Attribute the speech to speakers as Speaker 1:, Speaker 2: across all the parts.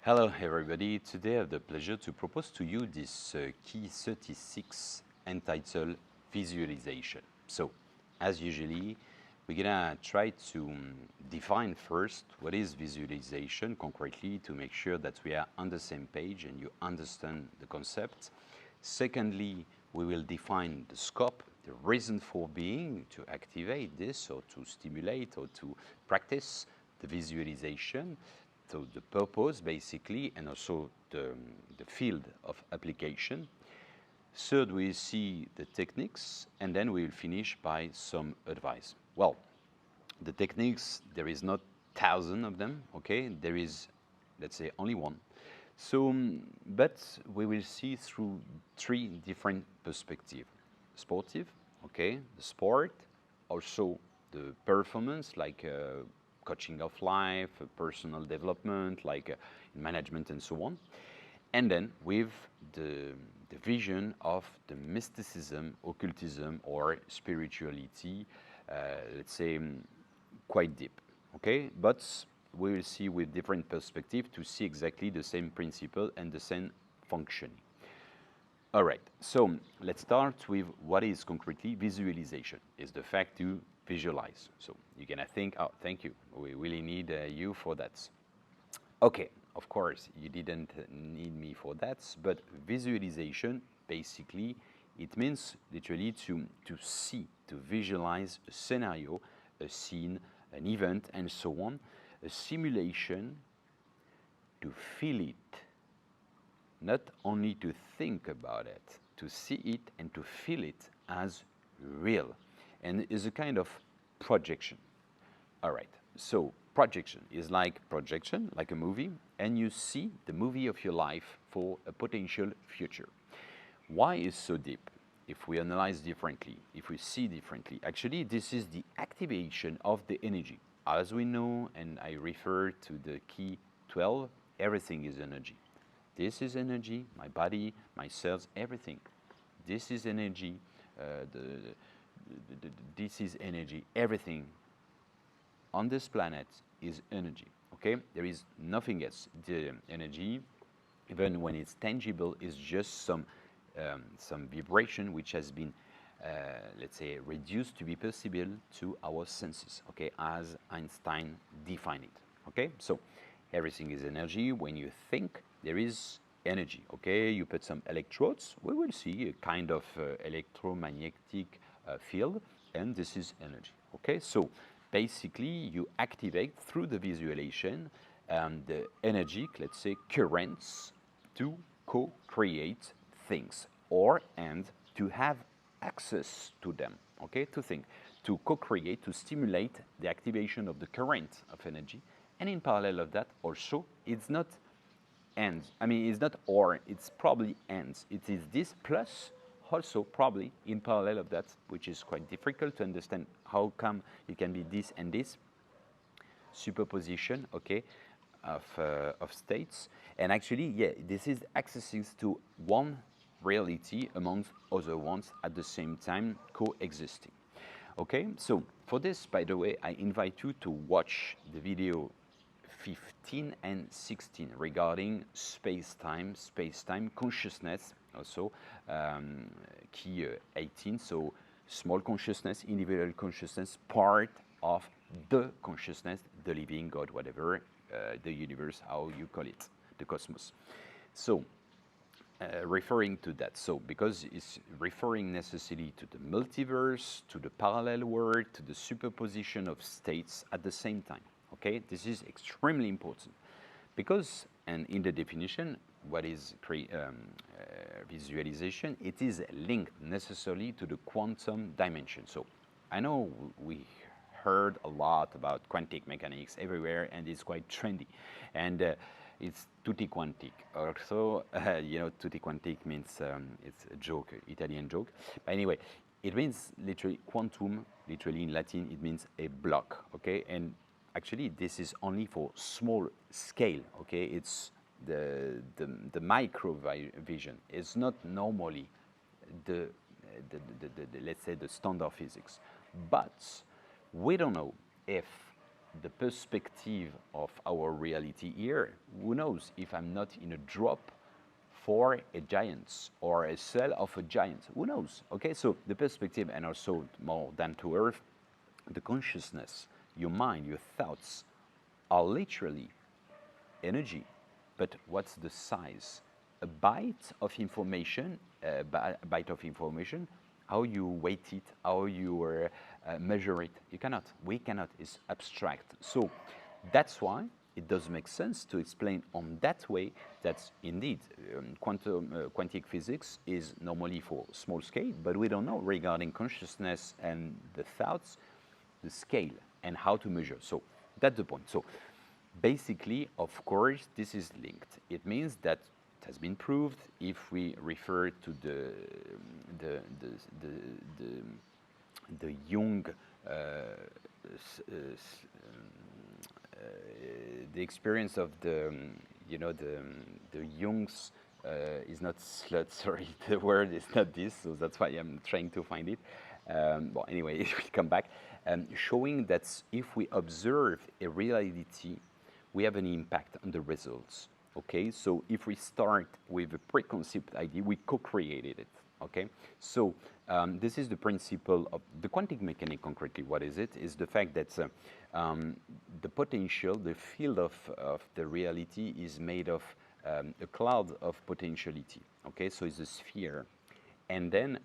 Speaker 1: Hello everybody, today I have the pleasure to propose to you this key 36 entitled visualization. So, as usually, we're gonna try to define first what is visualization concretely to make sure that we are on the same page and you understand the concept. Secondly, we will define the scope, the reason for being to activate this or to stimulate or to practice the visualization. So the purpose basically and also the field of application. Third, we see the techniques and then we will finish by some advice. Well, the techniques, there is not thousand of them, okay? There is, let's say, only one. So, but we will see through three different perspectives. Sportive, okay, the sport, also the performance, like coaching of life, personal development, like in management and so on. And then with the vision of the mysticism, occultism, or spirituality, let's say quite deep, okay? But we will see with different perspective to see exactly the same principle and the same functioning. All right, so let's start with what is concretely visualization. Is the fact to visualize. So you're gonna think, oh, thank you, we really need you for that. Okay, of course, you didn't need me for that, but visualization, basically, it means literally to see, to visualize a scenario, a scene, an event, and so on, a simulation, to feel it, not only to think about it, to see it and to feel it as real, and is a kind of projection. All right, so projection is like projection, like a movie, and you see the movie of your life for a potential future. Why is so deep? If we analyze differently, if we see differently, actually this is the activation of the energy. As we know, and I refer to the key 12, everything is energy. This is energy, my body, my cells, everything. This is energy, this is energy, everything on this planet is energy, okay? There is nothing else. The energy, even when it's tangible, is just some vibration which has been, let's say, reduced to be perceivable to our senses, okay, as Einstein defined it, okay? So everything is energy. When you think, there is energy, okay? You put some electrodes, we will see a kind of electromagnetic field, and this is energy, okay? So basically, you activate through the visualization the energetic, let's say, currents to co-create things and to have access to them, okay? To think, to co-create, to stimulate the activation of the current of energy. And in parallel of that, also, it's not ends. I mean, it's not or, it's probably ends. It is this plus also probably in parallel of that, which is quite difficult to understand how come it can be this and this superposition, okay, of states. And actually, yeah, this is accessing to one reality amongst other ones at the same time coexisting. Okay, so for this, by the way, I invite you to watch the video 15 and 16 regarding space-time consciousness, also key 18, so small consciousness, individual consciousness, part of the consciousness, the living God, whatever, the universe, how you call it, the cosmos. So referring to that, so because it's referring necessarily to the multiverse, to the parallel world, to the superposition of states at the same time. Okay, this is extremely important because, and in the definition, what is visualization? It is linked necessarily to the quantum dimension. So I know we heard a lot about quantum mechanics everywhere, and it's quite trendy, and it's tutti quantic. Also, you know, tutti quantic means it's a joke, Italian joke. But anyway, it means literally quantum. Literally in Latin, it means a block. Okay, and actually, this is only for small scale, okay? It's the micro vision. It's not normally the let's say the standard physics. But we don't know if the perspective of our reality here, who knows if I'm not in a drop for a giant or a cell of a giant, who knows? Okay, so the perspective, and also more down to earth, the consciousness, your mind, your thoughts are literally energy. But what's the size? A byte of information, how you weight it, how you measure it, you cannot. We cannot. It's abstract. So that's why it does make sense to explain on that way that indeed quantic physics is normally for small scale, but we don't know regarding consciousness and the thoughts, the scale and how to measure. So that's the point. So basically, of course, this is linked. It means that it has been proved if we refer to the Jung, the experience of the Jung's is not slut. Sorry, the word is not this, so that's why I'm trying to find it. Well, anyway, it will come back, showing that if we observe a reality, we have an impact on the results. Okay, so if we start with a preconceived idea, we co-created it. Okay, so this is the principle of the quantum mechanics. Concretely, what is it? Is the fact that the potential, the field of the reality is made of a cloud of potentiality. Okay, so it's a sphere, and then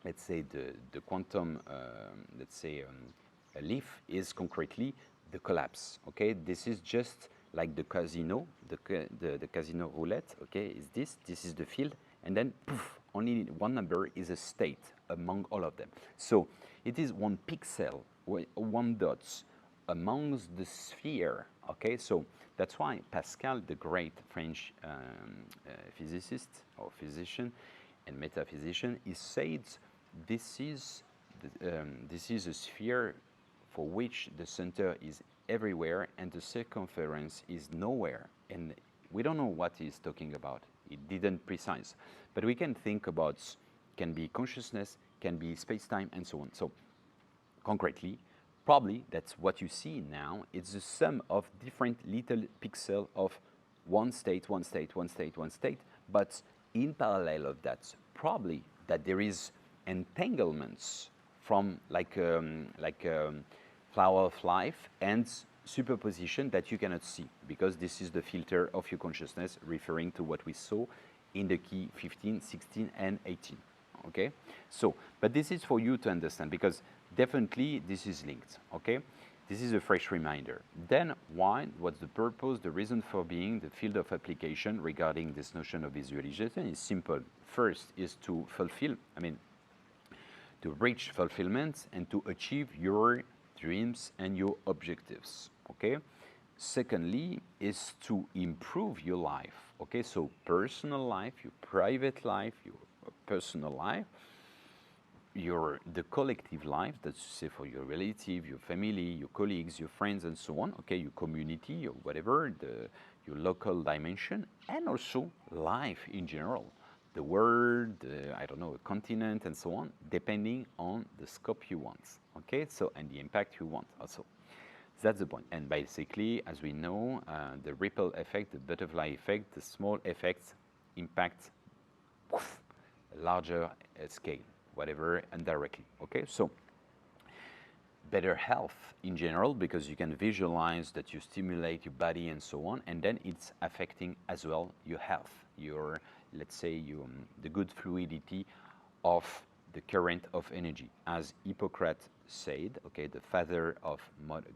Speaker 1: let's say the quantum leaf is concretely the collapse. Okay, this is just like the casino, the casino roulette. Okay, is this is the field, and then poof, only one number is a state among all of them. So it is one pixel, one dot amongst the sphere. Okay, so that's why Pascal, the great French physicist or physician and metaphysician, he said this is a sphere for which the center is everywhere and the circumference is nowhere. And we don't know what he's talking about. It didn't precise. But we can think about, can be consciousness, can be space-time, and so on. So concretely, probably that's what you see now. It's the sum of different little pixels of one state, one state, one state, one state. But in parallel of that, probably that there is entanglements from like flower of life and superposition that you cannot see, because this is the filter of your consciousness, referring to what we saw in the key 15, 16, and 18. Okay, so but this is for you to understand, because definitely this is linked. Okay, this is a fresh reminder. Then why? What's the purpose, the reason for being, the field of application regarding this notion of visualization is simple. First is to fulfill, to reach fulfillment and to achieve your dreams and your objectives. Okay. Secondly is to improve your life. Okay, so personal life, your private life, your personal life, the collective life, that's to say for your relative, your family, your colleagues, your friends, and so on. Okay, your community or whatever, your local dimension, and also life in general, the world, I don't know, a continent, and so on, depending on the scope you want. Okay, so and the impact you want also. That's the point. And basically, as we know, the ripple effect, the butterfly effect, the small effects impact a larger scale, whatever, indirectly. Okay, so better health in general, because you can visualize that you stimulate your body and so on, and then it's affecting as well your health, your, let's say, the good fluidity of the current of energy, as Hippocrates said. Okay, the father of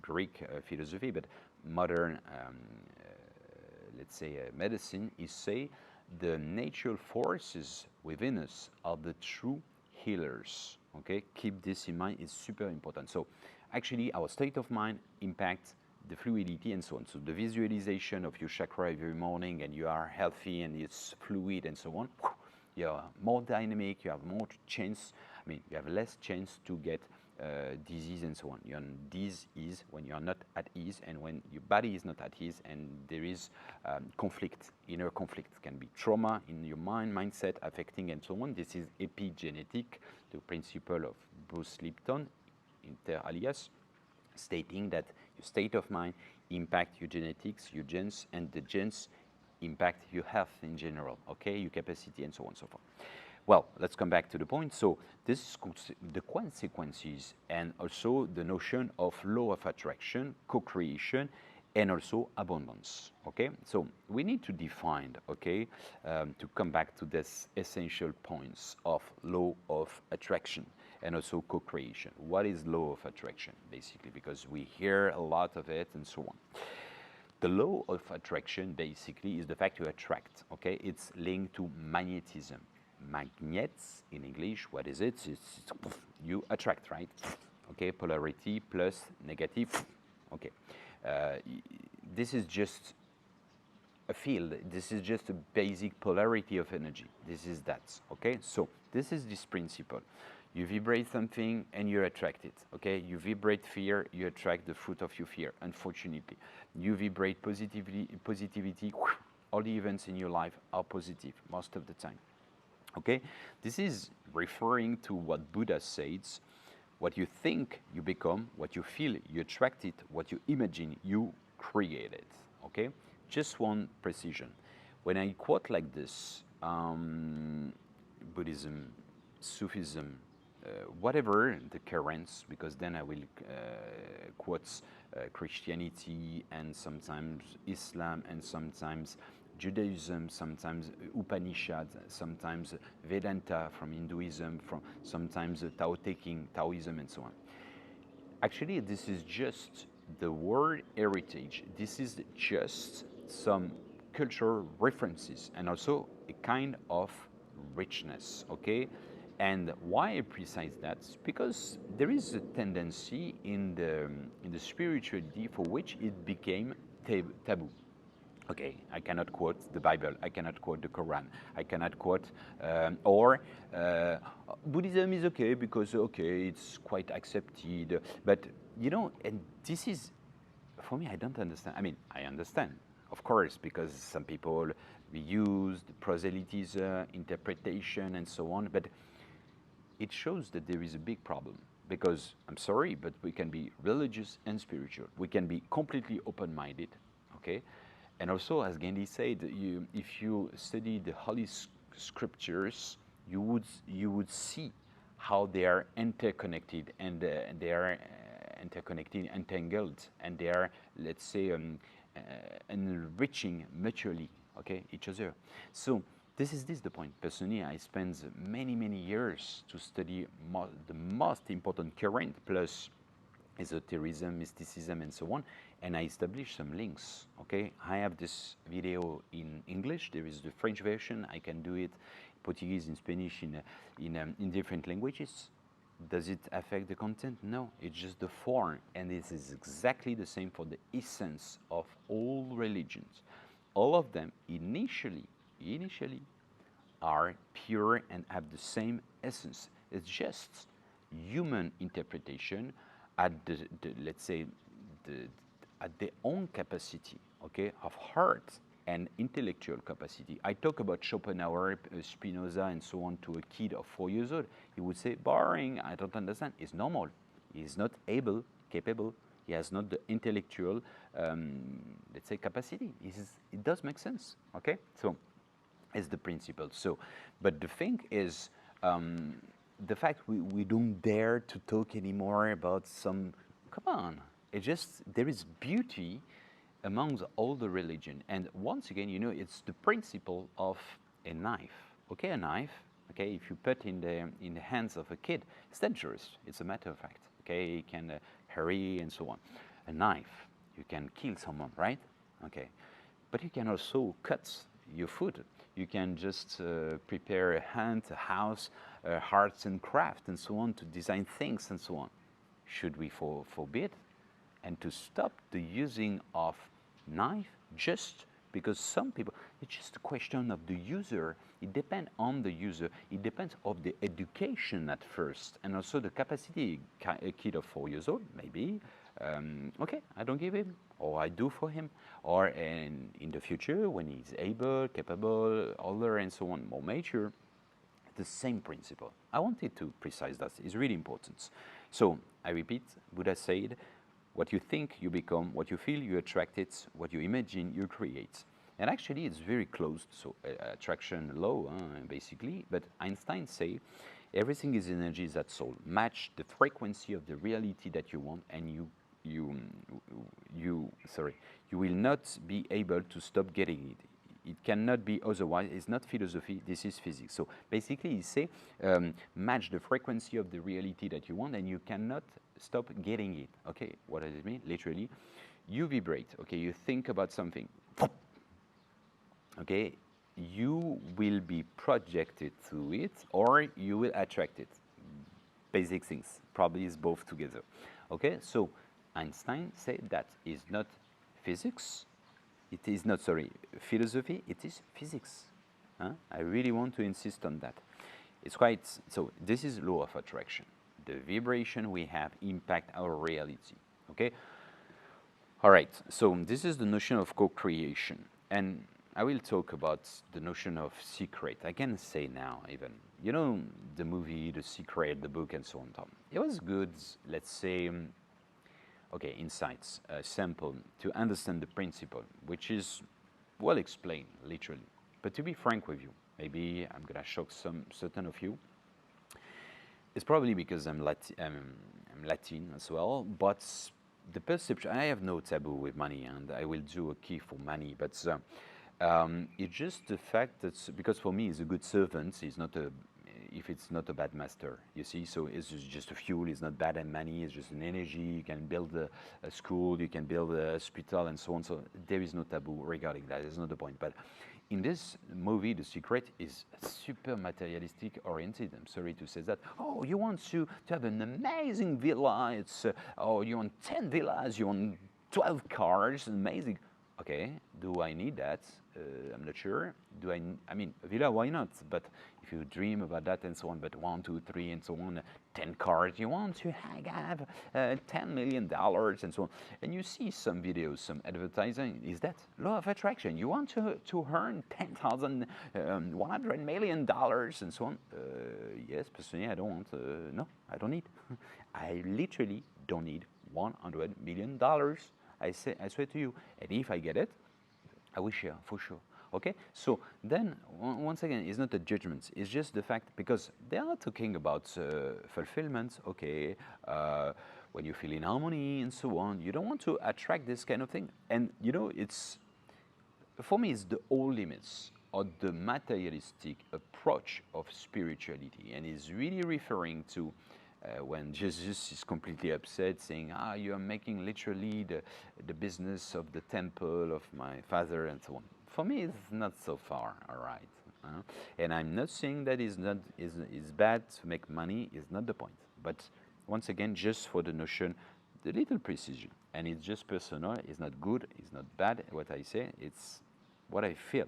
Speaker 1: Greek philosophy, but modern, let's say, medicine, is say the natural forces within us are the true healers. Okay, keep this in mind, it's super important. So actually our state of mind impacts the fluidity and so on. So the visualization of your chakra every morning, and you are healthy and it's fluid and so on, you are more dynamic, you have more chance, you have less chance to get disease and so on. Disease when you are not at ease, and when your body is not at ease, and there is conflict, inner conflict. It can be trauma in your mindset affecting and so on. This is epigenetic, the principle of Bruce Lipton, inter alias. stating that your state of mind impact your genetics, your genes, and the genes impact your health in general, okay, your capacity, and so on and so forth. Well, let's come back to the point. So this is the consequences and also the notion of law of attraction, co-creation, and also abundance, okay? So we need to define, okay, to come back to this essential points of law of attraction and also co-creation. What is law of attraction, basically, because we hear a lot of it and so on. The law of attraction, basically, is the fact you attract, okay? It's linked to magnetism. Magnets, in English, what is it? It's you attract, right? Okay, polarity plus negative, okay. This is just a field. This is just a basic polarity of energy. This is that, okay? So this is this principle. You vibrate something and you attract it, okay? You vibrate fear, you attract the fruit of your fear, unfortunately. You vibrate positivity, all the events in your life are positive most of the time, okay? This is referring to what Buddha says. What you think, you become. What you feel, you attract it. What you imagine, you create it, okay? Just one precision. When I quote like this, Buddhism, Sufism, whatever the currents, because then I will quote Christianity and sometimes Islam and sometimes Judaism, sometimes Upanishad, sometimes Vedanta from Hinduism, from sometimes Taoism, and so on. Actually, this is just the word heritage. This is just some cultural references and also a kind of richness, okay? And why I precise that? Because there is a tendency in the spirituality for which it became taboo. Okay, I cannot quote the Bible, I cannot quote the Quran, I cannot quote, Buddhism is okay because, okay, it's quite accepted. But, you know, and this is, for me, I don't understand. I mean, I understand, of course, because some people use proselytism, interpretation, and so on, but it shows that there is a big problem. Because, I'm sorry, but we can be religious and spiritual. We can be completely open-minded, okay? And also, as Gandhi said, if you study the Holy Scriptures, you would see how they are interconnected, and they are interconnected, entangled, and they are, let's say, enriching mutually, okay, each other. So this is the point. Personally, I spent many years to study the most important current, plus esotericism, mysticism, and so on, and I established some links, okay? I have this video in English, there is the French version, I can do it Portuguese, in Spanish, in different languages. Does it affect the content? No, it's just the form, and this is exactly the same for the essence of all religions. All of them initially are pure and have the same essence. It's just human interpretation at let's say, at their own capacity, okay, of heart and intellectual capacity. I talk about Schopenhauer, Spinoza, and so on to a kid of 4 years old. He would say, boring, I don't understand. It's normal. He's not capable. He has not the intellectual, let's say, capacity. It does make sense, okay? So it's the principle. So, but the thing is, the fact we don't dare to talk anymore about some, come on, it's just, there is beauty amongst all the religion. And once again, you know, it's the principle of a knife. Okay, a knife, okay, if you put in the hands of a kid, it's dangerous, it's a matter of fact. Okay, it can hurry and so on. A knife, you can kill someone, right? Okay, but you can also cut your food. You can just prepare a hunt, a house, arts and craft, and so on, to design things and so on. Should we forbid and to stop the using of knife just because some people, it's just a question of the user. It depends on the user. It depends on the education at first, and also the capacity. A kid of 4 years old, maybe, okay, I don't give him, or I do for him, or in the future, when he's able, capable, older, and so on, more mature, the same principle. I wanted to precise that. It's really important. So, I repeat, Buddha said, What you think, you become. What you feel, you attract it. What you imagine, you create. And actually, it's very close, so attraction law, basically. But Einstein say, everything is energy, that's all. Match the frequency of the reality that you want, and you will not be able to stop getting it. It cannot be otherwise. It's not philosophy. This is physics. So basically, he say, match the frequency of the reality that you want, and you cannot stop getting it. Okay, what does it mean? Literally, you vibrate. Okay, you think about something. Okay, you will be projected to it, or you will attract it. Basic things. Probably is both together. Okay, so Einstein said that is not physics. It is not, sorry, philosophy. It is physics. I really want to insist on that. It's quite, so this is law of attraction. The vibration we have impact our reality. Okay. All right. So this is the notion of co-creation, and I will talk about the notion of secret. I can say now, even, you know, the movie, The Secret, the book, and so on. It was good, let's say, okay, insights, sample, to understand the principle, which is well explained, literally. But to be frank with you, maybe I'm going to shock certain of you. It's probably because I'm Latin as well, but the perception, I have no taboo with money, and I will do a key for money, but it's just the fact that, because for me, he's a good servant, he's not a, if it's not a bad master, you see, so it's just a fuel, it's not bad at money, it's just an energy, you can build a school, you can build a hospital, and so on, so there is no taboo regarding that, that's not the point. But in this movie, The Secret is super materialistic oriented. I'm sorry to say that. Oh, you want to have an amazing villa, it's, oh, you want 10 villas, you want 12 cars, amazing. Okay, do I need that? I'm not sure. I mean, a villa, why not? But if you dream about that and so on, but 1, 2, 3, and so on, 10 cars, you want to have $10 million and so on. And you see some videos, some advertising, is that law of attraction? You want to earn $100 million and so on? Yes, personally, I don't want, no, I don't need. I literally don't need $100 million. I swear to you, and if I get it, I will share for sure. Okay, so then once again, it's not a judgment. It's just the fact, because they are talking about fulfillment. Okay, when you feel in harmony and so on, you don't want to attract this kind of thing. And you know, it's, for me, it's the all limits of the materialistic approach of spirituality, and is really referring to. When Jesus is completely upset, saying, you are making literally the business of the temple of my father, and so on. For me, it's not so far, all right. And I'm not saying that is bad to make money, is not the point. But once again, just for the notion, the little precision. And it's just personal, it's not good, it's not bad, what I say, it's what I feel.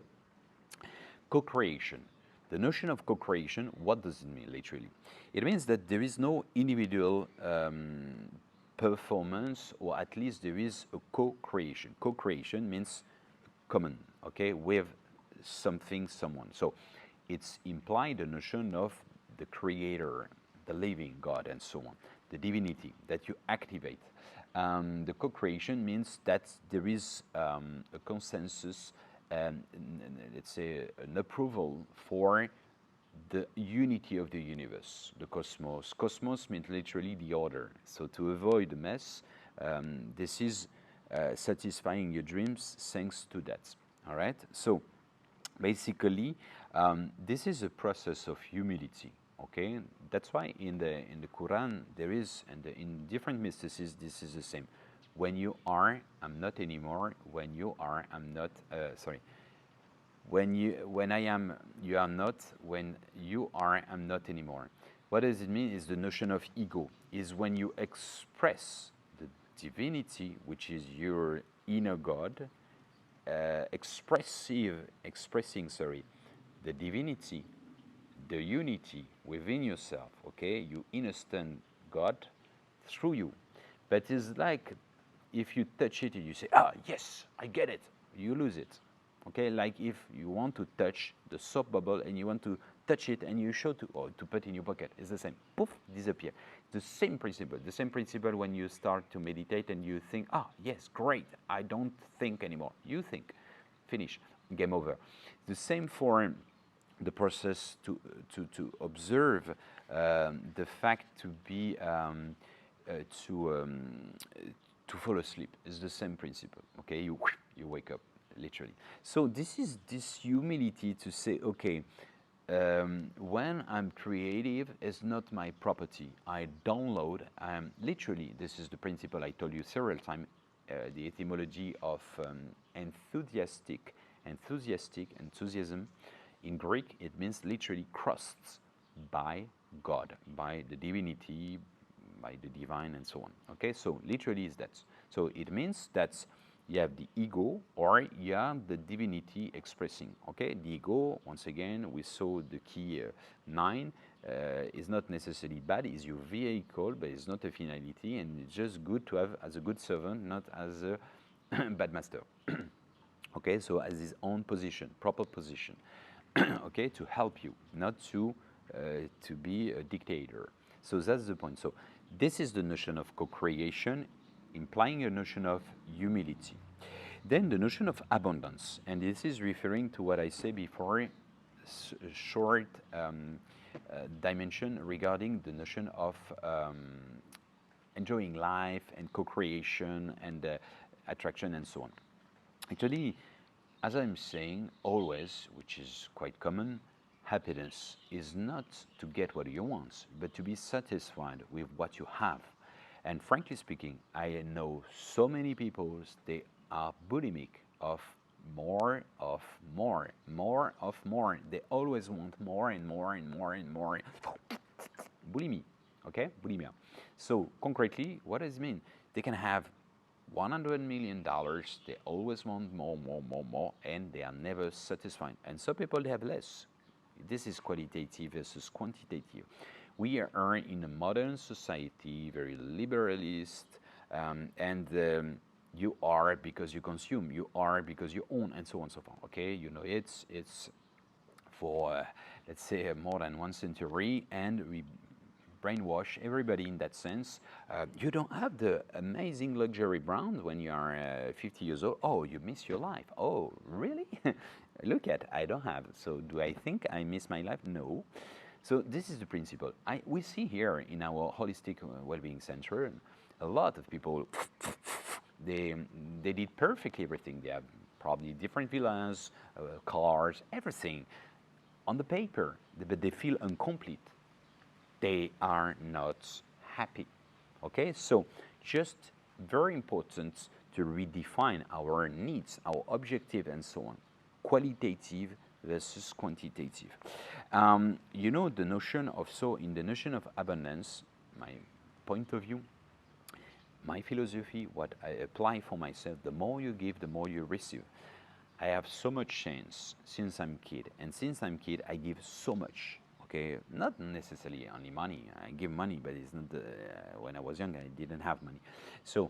Speaker 1: Co-creation. The notion of co-creation, what does it mean, literally? It means that there is no individual performance, or at least there is a co-creation. Co-creation means common, okay, with something, someone. So it's implied the notion of the creator, the living God, and so on, the divinity that you activate. The co-creation means that there is a consensus, let's say, an approval for the unity of the universe, the cosmos. Cosmos means literally the order. So to avoid the mess, this is satisfying your dreams thanks to that. All right. So basically, this is a process of humility. Okay. That's why in the Quran there is, and in different mysticisms this is the same. When you are, I'm not anymore. When you are, I'm not. Sorry. When I am, you are not. When you are, I'm not anymore. What does it mean? Is the notion of ego. Is when you express the divinity, which is your inner God, expressing, the divinity, the unity within yourself. Okay, you understand God through you, but it's like, if you touch it and you say, yes, I get it, you lose it. Okay, like if you want to touch the soap bubble and you want to touch it and you show to, or to put in your pocket, it's the same. Poof, disappear. The same principle. The same principle when you start to meditate and you think, ah, yes, great, I don't think anymore. You think, finish, game over. The same for the process to observe the fact to be to to fall asleep is the same principle. Okay, you wake up literally. So this is this humility to say, okay, when I'm creative, it's not my property. I download. Literally, this is the principle I told you several times. The etymology of enthusiasm. In Greek, it means literally crossed by God, by the divinity, by the divine, and so on. Okay, so literally is that. So it means that you have the ego or you have the divinity expressing. Okay, the ego, once again, we saw the key 9, is not necessarily bad, it's your vehicle, but it's not a finality, and it's just good to have as a good servant, not as a bad master. Okay, so as his own position, proper position. Okay, to help you, not to be a dictator. So that's the point. So this is the notion of co-creation, implying a notion of humility. Then the notion of abundance, and this is referring to what I said before, short dimension regarding the notion of enjoying life and co-creation and attraction and so on. Actually, as I'm saying always, which is quite common, happiness is not to get what you want, but to be satisfied with what you have. And frankly speaking, I know so many people, they are bulimic of more, of more, more, of more. They always want more and more and more and more. Bulimia, okay? Bulimia. So concretely, what does it mean? They can have $100 million, they always want more, more, more, more, and they are never satisfied. And some people, they have less. This is qualitative versus quantitative. We are in a modern society, very liberalist, and you are because you consume, you are because you own, and so on and so forth. Okay, you know, it's for let's say more than one century, and we brainwash everybody in that sense. You don't have the amazing luxury brand when you are 50 years old. Oh, you miss your life. Oh, really? Look at, I don't have. So do I think I miss my life? No. So this is the principle. We see here in our holistic well-being center, a lot of people, they did perfectly everything. They have probably different villas, cars, everything on the paper, but they feel incomplete. They are not happy. Okay, so just very important to redefine our needs, our objective, and so on. Qualitative versus quantitative. You know, the notion of, so in the notion of abundance, my point of view, my philosophy, what I apply for myself, the more you give, the more you receive. I have so much chance since I'm kid, and since I'm kid, I give so much. Okay, not necessarily only money. I give money, but it's not. When I was young, I didn't have money. So,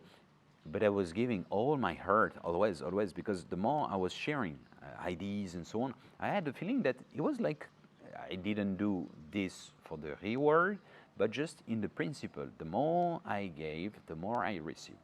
Speaker 1: but I was giving all my heart, always, always, because the more I was sharing ideas and so on, I had the feeling that it was like I didn't do this for the reward, but just in the principle. The more I gave, the more I received.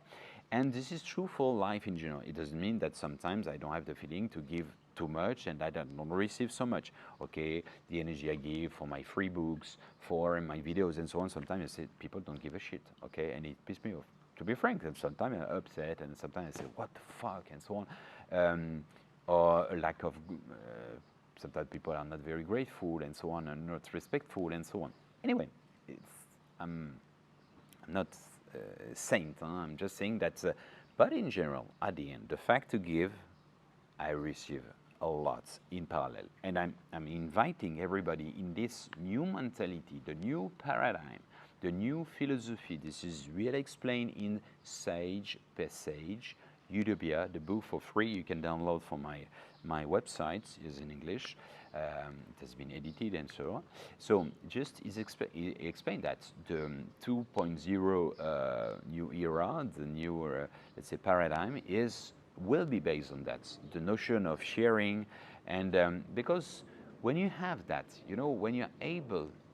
Speaker 1: And this is true for life in general. It doesn't mean that sometimes I don't have the feeling to give too much and I don't receive so much. Okay, the energy I give for my free books, for my videos and so on, sometimes I say people don't give a shit, okay, and it pisses me off. To be frank, and sometimes I'm upset and sometimes I say, what the fuck, and so on. Or a lack of, sometimes people are not very grateful and so on, and not respectful and so on. Anyway, I'm not saint, huh? I'm just saying that, but in general, at the end, the fact to give, I receive a lot in parallel. And I'm inviting everybody in this new mentality, the new paradigm, the new philosophy. This is really explained in Sage per Sage, Utopia, the book for free. You can download from my website, is in English. It has been edited and so on. So just explain that the 2.0 new era, the new, let's say, paradigm is will be based on that, the notion of sharing, and because when you have that, you know, when you're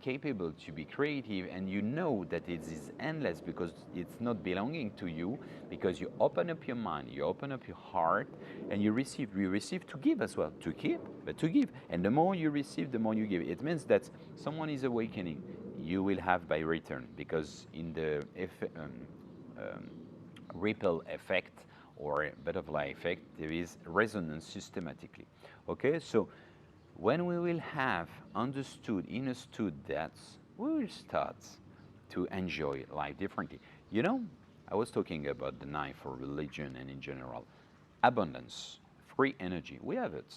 Speaker 1: capable to be creative, and you know that it is endless because it's not belonging to you, because you open up your mind, you open up your heart, and you receive to give as well, to keep, but to give. And the more you receive, the more you give. It means that someone is awakening, you will have by return, because in the ripple effect or butterfly effect, there is resonance systematically. Okay, so when we will have understood that, we will start to enjoy life differently. You know, I was talking about the knife for religion and in general. Abundance, free energy, we have it.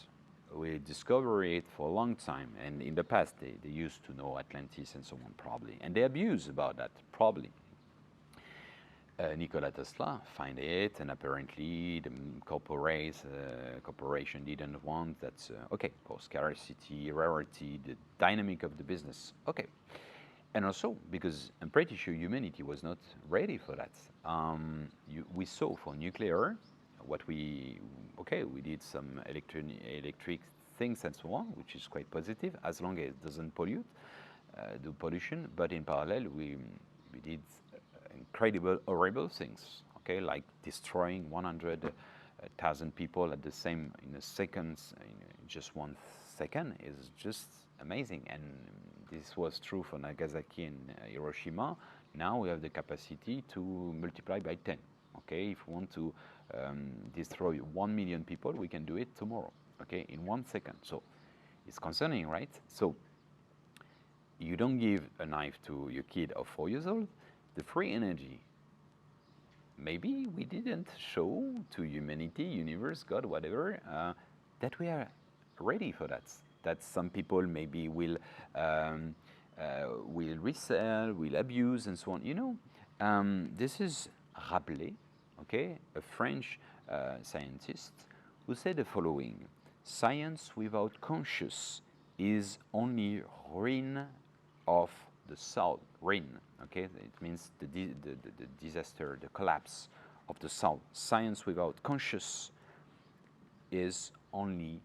Speaker 1: We discovered it for a long time, and in the past they used to know Atlantis and so on, probably, and they abuse about that, probably. Nikola Tesla find it, and apparently the corporation didn't want that. Okay, for scarcity, rarity, the dynamic of the business. Okay, and also because I'm pretty sure humanity was not ready for that. We saw for nuclear what we did some electric things and so on, which is quite positive as long as it doesn't pollute, do pollution. But in parallel, we did incredible, horrible things, okay, like destroying 100,000 people at the same, in a second, in just 1 second, is just amazing. And this was true for Nagasaki and Hiroshima. Now we have the capacity to multiply by 10. Okay, if we want to destroy 1 million people, we can do it tomorrow, okay, in 1 second. So it's concerning, right? So you don't give a knife to your kid of 4 years old. The free energy, maybe we didn't show to humanity, universe, God, whatever, that we are ready for that. That some people maybe will resell, will abuse, and so on. You know, this is Rabelais, okay, a French scientist, who said the following: "Science without conscience is only ruin of the soul." Ruin, okay, it means the disaster, the collapse of the soul. Science without conscience is only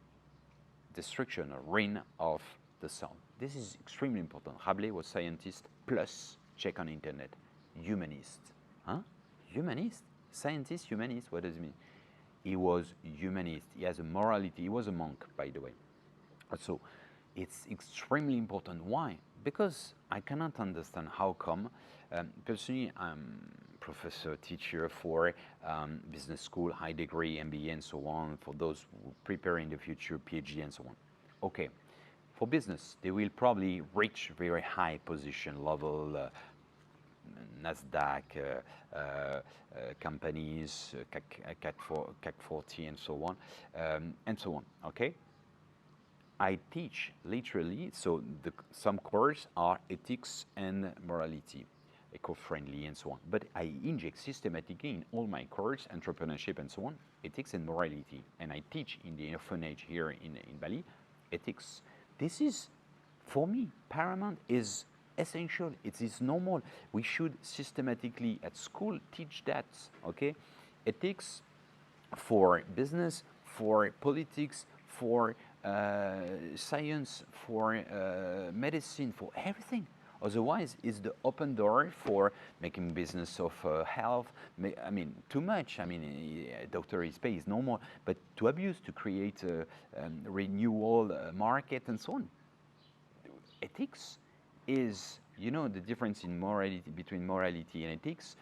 Speaker 1: destruction or ruin of the soul. This is extremely important. Rabelais was scientist plus, check on internet, humanist. Huh? Humanist? Scientist, humanist, what does it mean? He was humanist. He has a morality. He was a monk, by the way. So it's extremely important. Why? Because I cannot understand how come, personally, I'm professor, teacher for business school, high degree, MBA, and so on, for those who prepare in the future, PhD, and so on. Okay, for business, they will probably reach very high position level, NASDAQ companies, CAC 40, and so on, okay? I teach literally, so some courses are ethics and morality, eco-friendly and so on. But I inject systematically in all my courses, entrepreneurship and so on, ethics and morality. And I teach in the orphanage here in Bali, ethics. This is, for me, paramount, is essential. It is normal. We should systematically at school teach that, okay? Ethics for business, for politics, for science, for medicine, for everything. Otherwise, it's the open door for making business of health. I mean, too much. I mean, doctor is paid is normal, but to abuse, to create a renewal market and so on. Ethics is, you know, the difference in morality, between morality and ethics.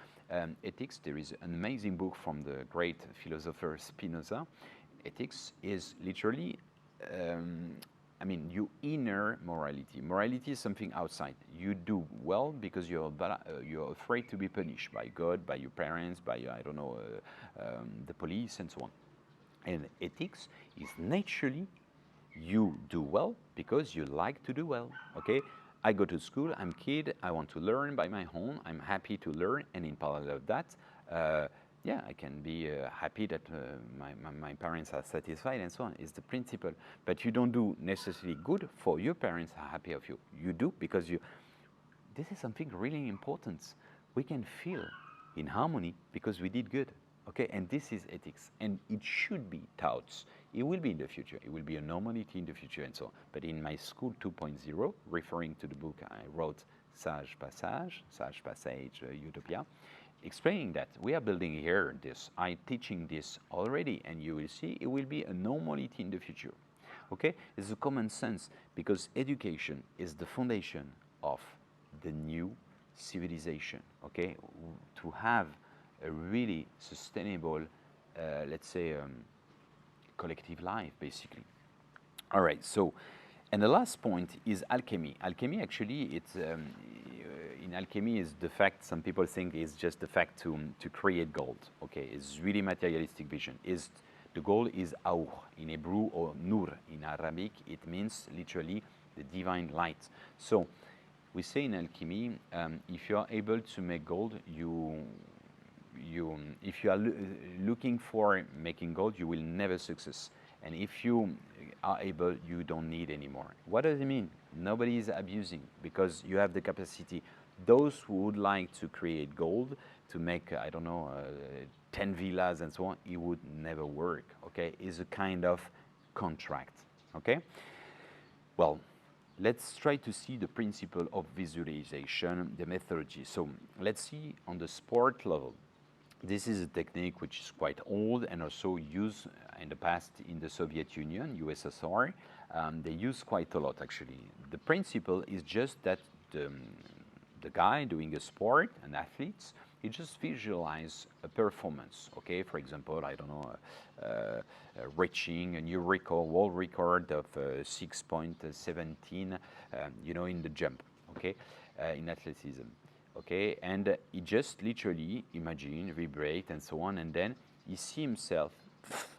Speaker 1: Ethics, there is an amazing book from the great philosopher Spinoza. Ethics is literally I mean, your inner morality. Morality is something outside. You do well because you're afraid to be punished by God, by your parents, by, I don't know, the police, and so on. And ethics is naturally you do well because you like to do well, okay? I go to school, I'm a kid, I want to learn by my own, I'm happy to learn, and in parallel of that, yeah, I can be happy that my parents are satisfied and so on. It's the principle. But you don't do necessarily good for your parents are happy of you. You do because you, this is something really important. We can feel in harmony because we did good, Okay, and this is ethics, and it should be taught. It will be in the future. It will be a normality in the future, and so on. But in my school 2.0, referring to the book I wrote, Sage Passage, Utopia, explaining that we are building here this. I'm teaching this already, and you will see it will be a normality in the future. Okay, it's a common sense because education is the foundation of the new civilization. Okay, to have a really sustainable, let's say, collective life, basically. All right, so, and the last point is alchemy. Alchemy, actually, it's, in alchemy is the fact, some people think is just the fact to create gold. Okay, it's really materialistic vision. The goal is aur in Hebrew or nur in Arabic. It means literally the divine light. So we say in alchemy, if you are able to make gold, if you are looking for making gold, you will never success. And if you are able, you don't need anymore. What does it mean? Nobody is abusing because you have the capacity. Those who would like to create gold, to make, I don't know, 10 villas and so on, it would never work, okay? It's a kind of contract, okay? Well, let's try to see the principle of visualization, the methodology. So let's see on the sport level. This is a technique which is quite old and also used in the past in the Soviet Union, USSR. They use quite a lot, actually. The principle is just that the guy doing a sport, an athlete, he just visualize a performance, okay? For example, I don't know, reaching a new record, world record of 6.17, you know, in the jump, okay, in athleticism. Okay, and he just literally imagine, vibrate, and so on, and then he see himself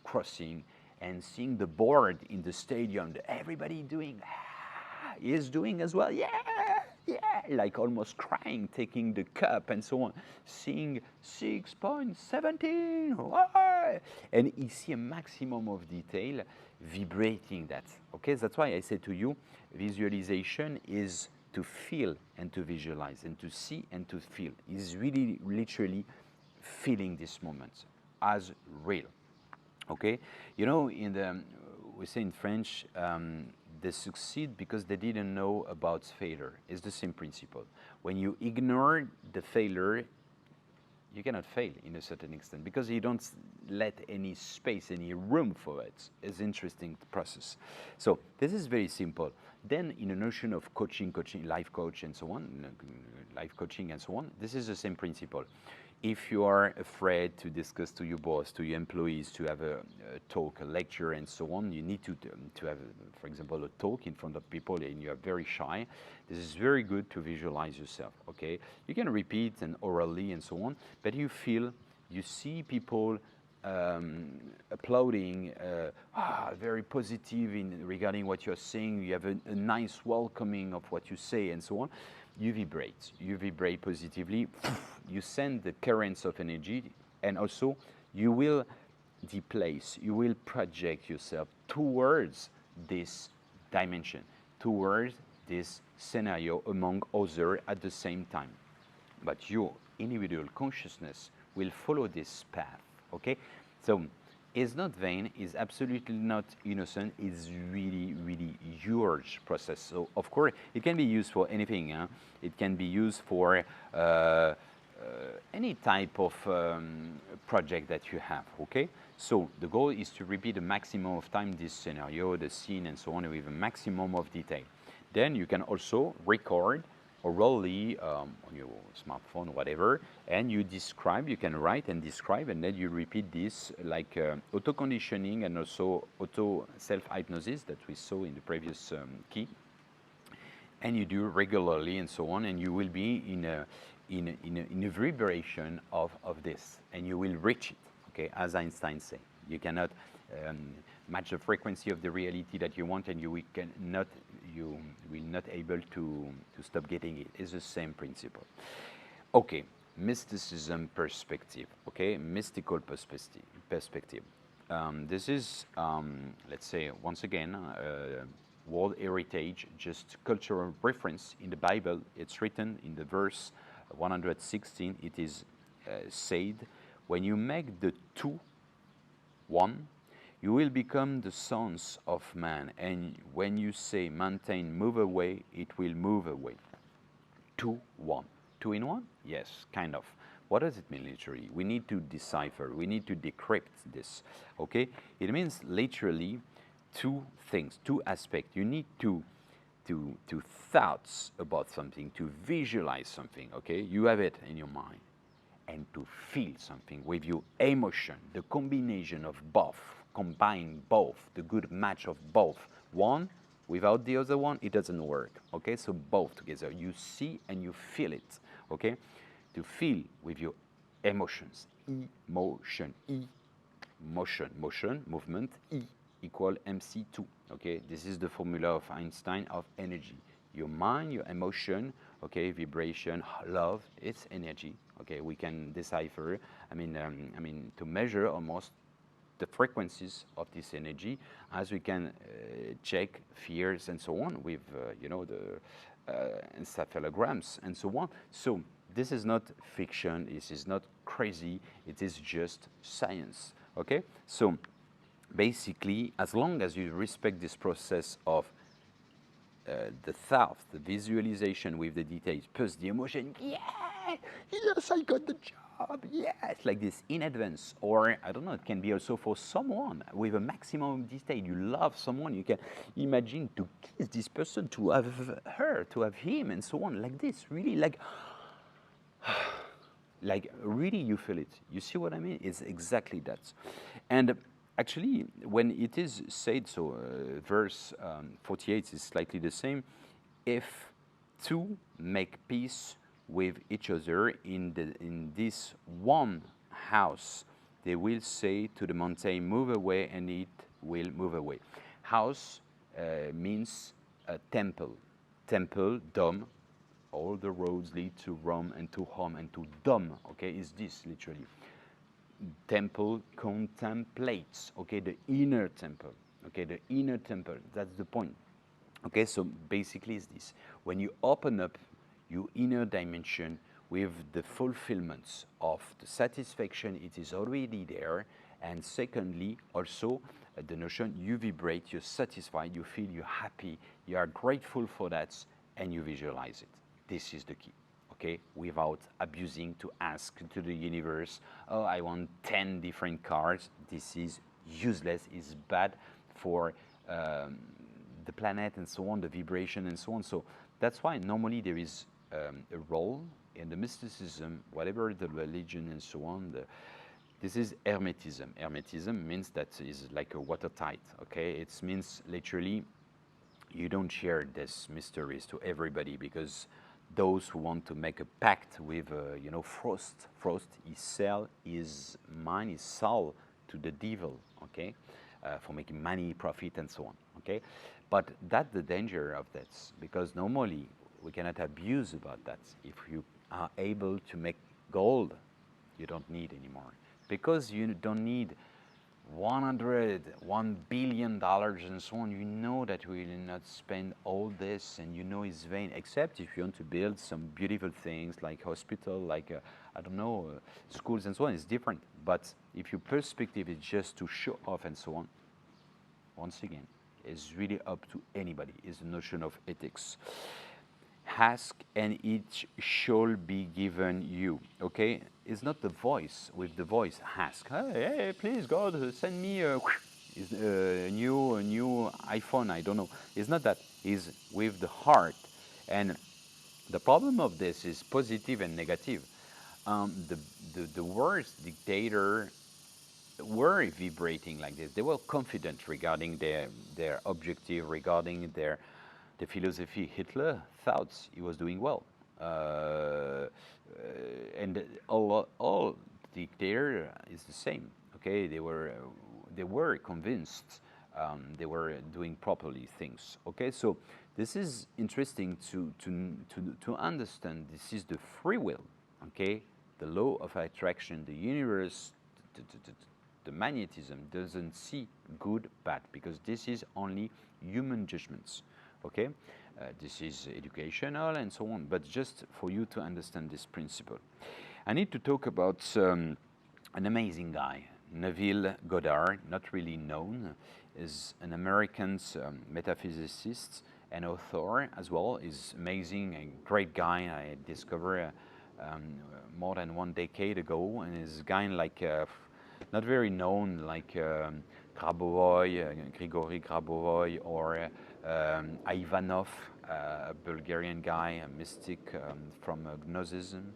Speaker 1: crossing and seeing the board in the stadium. Everybody doing, he is doing as well, yeah, like almost crying, taking the cup and so on, seeing 6.17, and he see a maximum of detail, vibrating that. Okay, that's why I say to you, visualization is to feel and to visualize and to see and to feel. Is really literally feeling this moment as real. Okay, you know, we say in French, they succeed because they didn't know about failure. It's the same principle. When you ignore the failure, you cannot fail in a certain extent because you don't let any space, any room for it. It's an interesting process. So this is very simple. Then in a notion of coaching, life coach and so on, life coaching and so on, this is the same principle. If you are afraid to discuss to your boss, to your employees, to have a talk, a lecture and so on, you need to have, for example, a talk in front of people and you are very shy. This is very good to visualize yourself, okay? You can repeat and orally and so on, but you see people applauding, very positive regarding what you're saying. You have a nice welcoming of what you say and so on. You vibrate positively. You send the currents of energy, and also you will deplace, you will project yourself towards this dimension, towards this scenario among others at the same time. But your individual consciousness will follow this path. Okay, so it's not vain, it's absolutely not innocent, it's really, really huge process. So of course, it can be used for anything. Huh? It can be used for any type of project that you have, okay? So the goal is to repeat the maximum of time this scenario, the scene and so on with a maximum of detail. Then you can also record orally on your smartphone, whatever, and you describe, you can write and describe, and then you repeat this like auto-conditioning and also auto-self-hypnosis that we saw in the previous key. And you do regularly and so on, and you will be in a vibration of this, and you will reach it, okay, as Einstein said. You cannot match the frequency of the reality that you want, and you will not able to stop getting it. It's the same principle. Okay, mysticism perspective, okay, mystical perspective. This is, let's say, once again, world heritage, just cultural reference. In the Bible, it's written in the verse 116, it is said, when you make the two one, you will become the sons of man. And when you say mountain move away, it will move away. 2, 1. 2 in 1? Yes, kind of. What does it mean literally? We need to decipher, we need to decrypt this, okay? It means literally two things, two aspects. You need to thoughts about something, to visualize something, okay? You have it in your mind. And to feel something with your emotion, the combination of both, combine both, the good match of both. One without the other one, it doesn't work, okay? So both together, you see and you feel it, okay? To feel with your emotions, emotion, motion, motion, movement, equal mc2, okay? This is the formula of Einstein of energy. Your mind, your emotion, okay, vibration, love, it's energy, okay? We can decipher, I mean, to measure almost the frequencies of this energy, as we can check fears and so on with, you know, the encephalograms and so on. So this is not fiction, this is not crazy, it is just science, okay? So basically, as long as you respect this process of the thought, the visualization with the details, plus the emotion, yeah, yes, I got the job, yes, like this in advance, or I don't know, it can be also for someone with a maximum detail. You love someone, you can imagine to kiss this person, to have her, to have him, and so on, like this, really like really you feel it. You see what I mean? It's exactly that. And actually, when it is said, so verse 48 is slightly the same, if two make peace with each other in this one house, they will say to the mountain, move away, and it will move away. House means a temple. Temple, dome. All the roads lead to Rome and to home and to dome, okay, is this literally. Temple contemplates, okay, the inner temple, okay, the inner temple, that's the point. Okay, so basically it's this. When you open up your inner dimension with the fulfillments of the satisfaction, it is already there. And secondly, also the notion you vibrate, you're satisfied, you feel you're happy, you are grateful for that, and you visualize it. This is the key, okay? Without abusing to ask to the universe, oh, I want 10 different cars. This is useless, it's bad for the planet and so on, the vibration and so on. So that's why normally there is a role in the mysticism, whatever the religion and so on. This is Hermetism. Hermetism means that is like a watertight, okay? It means literally you don't share these mysteries to everybody, because those who want to make a pact with, you know, Frost, he sell his mind, his soul to the devil, okay, for making money, profit, and so on, okay. But that's the danger of that, because normally we cannot abuse about that. If you are able to make gold, you don't need anymore, because you don't need $1 billion and so on. You know that we will not spend all this, and you know it's vain, except if you want to build some beautiful things like hospital, like I don't know, schools and so on. It's different. But if your perspective is just to show off and so on, once again, it's really up to anybody. It's the notion of ethics. Ask and it shall be given you, okay? It's not the voice. With the voice, ask. Hey, please, God, send me a new iPhone, I don't know. It's not that. It's with the heart. And the problem of this is positive and negative. The worst dictator were vibrating like this. They were confident regarding their objective, regarding the philosophy. Hitler thought he was doing well, and all dictator is the same. Okay, they were convinced they were doing properly things. Okay, so this is interesting to understand. This is the free will. Okay, the law of attraction, the universe. The magnetism doesn't see good, bad, because this is only human judgments. Okay, this is educational and so on, but just for you to understand this principle, I need to talk about an amazing guy, Neville Goddard, not really known, is an American metaphysicist and author as well. Is amazing, a great guy. I discovered more than 1 decade ago, and is a guy like not very known, like Grabovoi, Grigory Grabovoi, or Ivanov, a Bulgarian guy, a mystic from Gnosticism,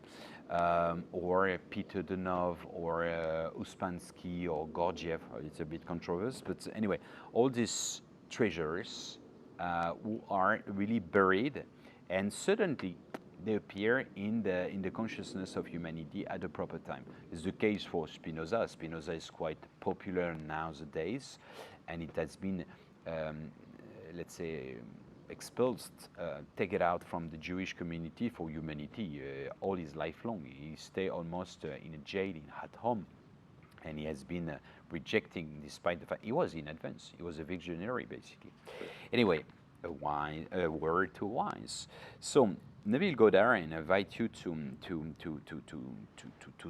Speaker 1: or Peter Denov, or Uspansky, or Gurdjieff. It's a bit controversial, but anyway, all these treasures who are really buried, and suddenly they appear in the consciousness of humanity at the proper time. It's the case for Spinoza. Spinoza is quite popular nowadays, and it has been, let's say, expelled, taken out from the Jewish community for humanity all his life long. He stayed almost in a jail at home, and he has been rejecting, despite the fact he was in advance. He was a visionary, basically. Anyway, a word to wise. So Neville Goddard, and I invite you to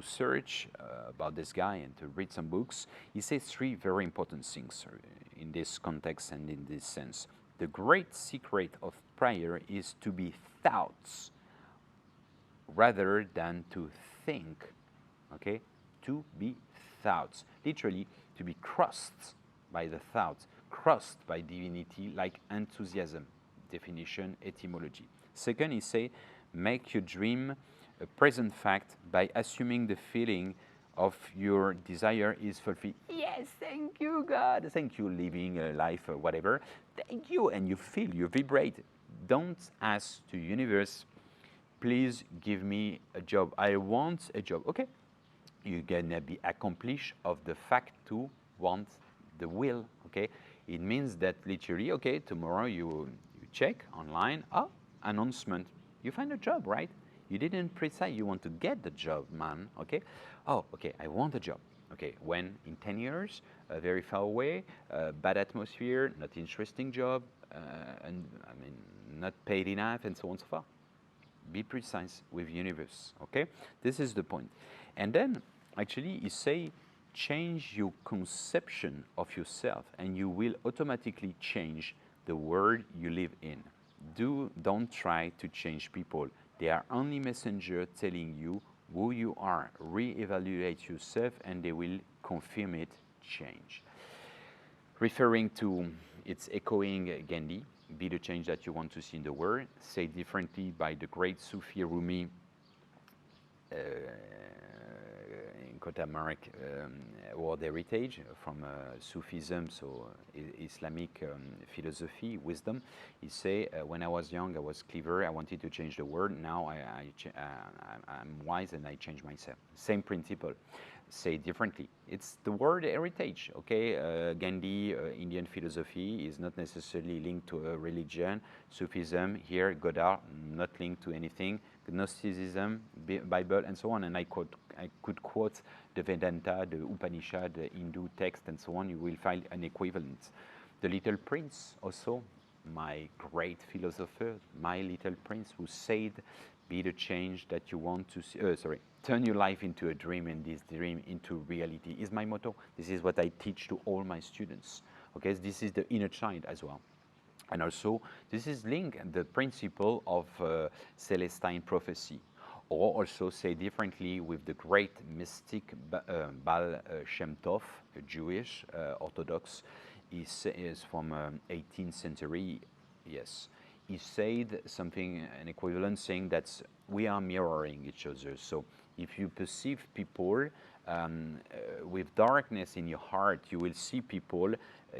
Speaker 1: search about this guy and to read some books. He says 3 very important things in this context and in this sense. The great secret of prayer is to be thoughts rather than to think. Okay? To be thoughts. Literally, to be crossed by the thoughts, crossed by divinity like enthusiasm. Definition, etymology. Second, he say, make your dream a present fact by assuming the feeling of your desire is fulfilled. Yes, thank you, God. Thank you, living a life or whatever. Thank you, and you feel, you vibrate. Don't ask the universe, please give me a job. I want a job. Okay, you're gonna be accomplished of the fact to want the will. Okay, it means that literally, okay, tomorrow you check online. Oh, announcement. You find a job, right? You didn't precise you want to get the job, man. Okay. Oh, okay. I want a job. Okay. When in 10 years, very far away, bad atmosphere, not interesting job, and I mean not paid enough, and so on and so forth. Be precise with universe. Okay. This is the point. And then actually, you say change your conception of yourself, and you will automatically change the world you live in. Don't try to change people. They are only messenger telling you who you are. Re-evaluate yourself, and they will confirm it, change. Referring to, it's echoing Gandhi, be the change that you want to see in the world. Say differently by the great Sufi Rumi, in Kotamaric world heritage from Sufism, so Islamic philosophy, wisdom. He say, when I was young, I was clever, I wanted to change the world. Now I'm wise and I change myself. Same principle. Say differently. It's the world heritage, okay? Gandhi, Indian philosophy, is not necessarily linked to a religion. Sufism, here, Goddard, not linked to anything. Gnosticism, Bible, and so on. And I could quote the Vedanta, the Upanishad, the Hindu text, and so on. You will find an equivalent. The Little Prince, also, my great philosopher, my Little Prince, who said, be the change that you want to see. Turn your life into a dream, and this dream into reality is my motto. This is what I teach to all my students. Okay, this is the inner child as well. And also, this is linked the principle of Celestine prophecy, or also say differently with the great mystic Baal Shem Tov, a Jewish Orthodox. He is from 18th century. Yes, he said something, an equivalent, saying that we are mirroring each other. So if you perceive people with darkness in your heart, you will see people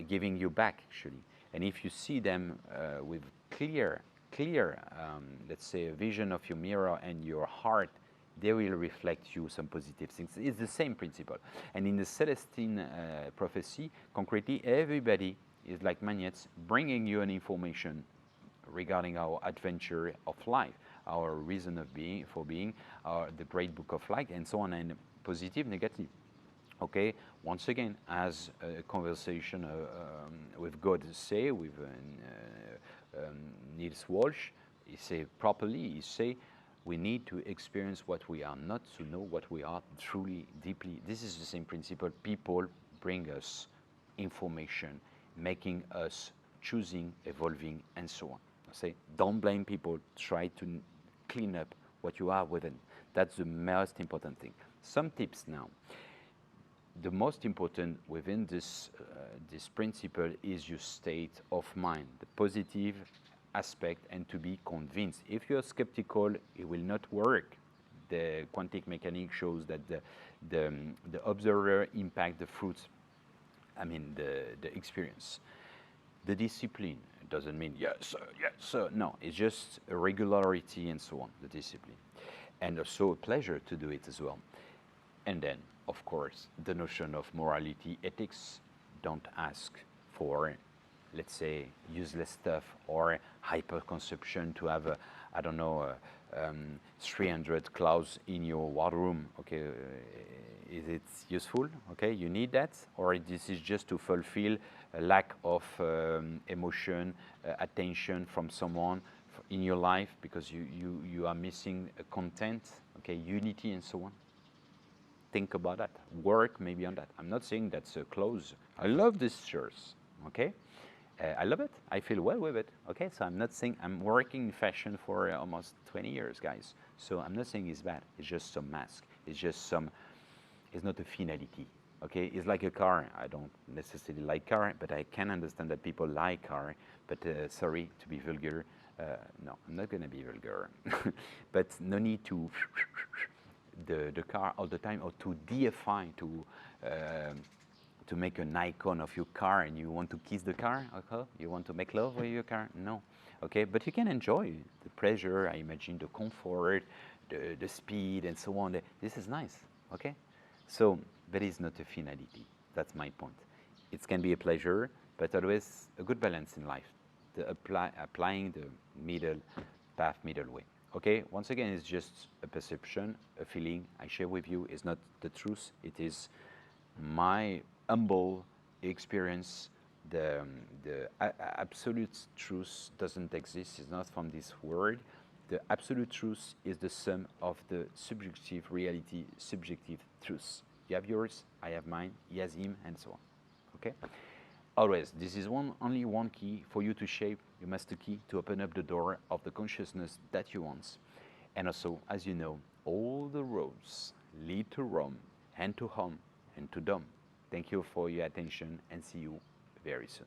Speaker 1: giving you back, actually. And if you see them with clear, let's say, a vision of your mirror and your heart, they will reflect you some positive things. It's the same principle. And in the Celestine prophecy, concretely, everybody is like magnets, bringing you an information regarding our adventure of life, our reason of being, for being, the great book of life, and so on, and positive, negative. Okay, once again, as a conversation with God say, with Niels Walsh, he say properly, he say, We need to experience what we are not to know what we are truly, deeply. This is the same principle. People bring us information, making us choosing, evolving, and so on. I say, don't blame people. Try to clean up what you are within. That's the most important thing. Some tips now. The most important within this principle is your state of mind, the positive aspect, and to be convinced. If you're skeptical, it will not work. The quantum mechanics shows that the observer impact the fruit, I mean the experience. The discipline doesn't mean yes sir. No, it's just a regularity and so on, the discipline. And also a pleasure to do it as well. And then, of course, the notion of morality, ethics. Don't ask for, let's say, useless stuff or hyper-consumption to have, 300 clothes in your wardrobe. Okay, is it useful? Okay, you need that? Or this is just to fulfill a lack of emotion, attention from someone in your life because you are missing a content, okay, unity and so on? Think about that. Work maybe on that. I'm not saying that's clothes. I love these shirts, okay? I love it. I feel well with it, okay? So I'm not saying I'm working in fashion for almost 20 years, guys. So I'm not saying it's bad. It's just some mask. It's just some, it's not a finality, okay? It's like a car. I don't necessarily like car, but I can understand that people like car. But sorry to be vulgar. No, I'm not gonna be vulgar. But no need to the car all the time, or to deify, to make an icon of your car, and you want to kiss the car, okay? You want to make love with your car? No, okay? But you can enjoy the pleasure, I imagine, the comfort, the speed, and so on. This is nice, okay? So that is not a finality. That's my point. It can be a pleasure, but always a good balance in life. Applying the middle path, middle way. Okay, once again, it's just a perception, a feeling I share with you. It's not the truth. It is my humble experience. The absolute truth doesn't exist. It's not from this world. The absolute truth is the sum of the subjective reality, subjective truth. You have yours, I have mine, he has him, and so on. Okay? Always, this is only one key for you to shape your master key to open up the door of the consciousness that you want. And also, as you know, all the roads lead to Rome, and to home, and to Dom. Thank you for your attention, and see you very soon.